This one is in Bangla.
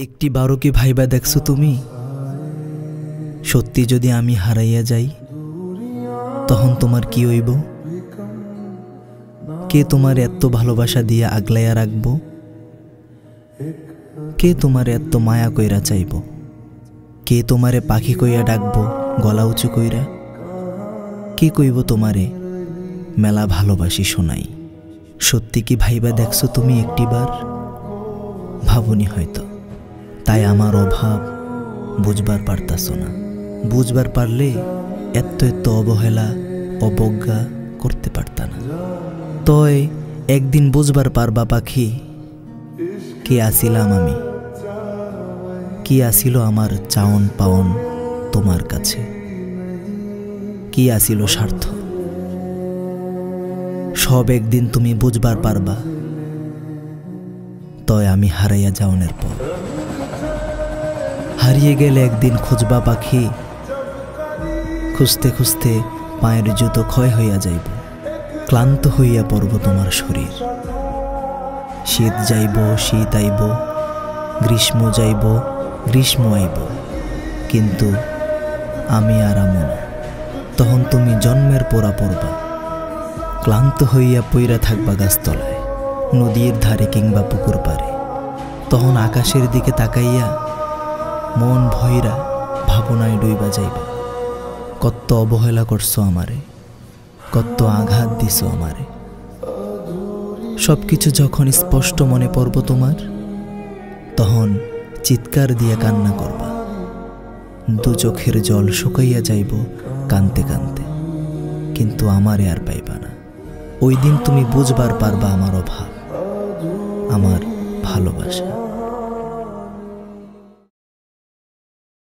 একটি বারো কি ভাইবা দেখছো তুমি? সত্যি যদি আমি হারাইয়া যাই তখন তোমার কি হইব? কে তোমার এত ভালোবাসা দিয়া আগলাইয়া রাখবো? কে তোমার এত মায়া কইরা চাইব? কে তোমারে পাখি কইয়া ডাকবো গলা উঁচু কইরা? কে কইব তোমারে মেলা ভালোবাসি শোনাই? সত্যি কি ভাইবা দেখছো তুমি একটিবার? ভাবুনি হয়তো, তাই আমার অভাব বুঝবার পারতাছো না। বুঝবার পারলে এত এত অবহেলা অবজ্ঞা করতে পারতা না। তয় একদিন বুঝবার পারবা পাখি, কে আসিলাম আমি, কি আসিল আমার চাওন পাওন তোমার কাছে, কি আসিল স্বার্থ। সব একদিন তুমি বুঝবার পারবা, তয় আমি হারাইয়া যাওনের পর। হারিয়ে গেলে একদিন খুঁজবা পাখি, খুঁজতে খুঁজতে পায়ের জুতো ক্ষয় হইয়া যাইব, ক্লান্ত হইয়া পড়ব তোমার শরীর। শীত যাইব শীত আইব, গ্রীষ্ম যাইব গ্রীষ্ম আইব, কিন্তু আমি আর আমো না। তখন তুমি জন্মের পোড়া পড়বা, ক্লান্ত হইয়া পইরা থাকবা গাছতলায়, নদীর ধারে কিংবা পুকুর পারে। তখন আকাশের দিকে তাকাইয়া মন ভৈরা ভাবনায় ডুইবা যাইবা। কত অবহেলা করছো আমারে, কত আঘাত দিছো আমারে। সবকিছু যখন স্পষ্ট মনে পড়ব তোমার, তখন চিৎকার দিয়ে কান্না করবা। দু চোখের জল শুকাইয়া যাইব কানতে কানতে, কিন্তু আমারে আর পাইবা না। ওই দিন তুমি বুঝবার পারবা আমার অভাব, আমার ভালোবাসা।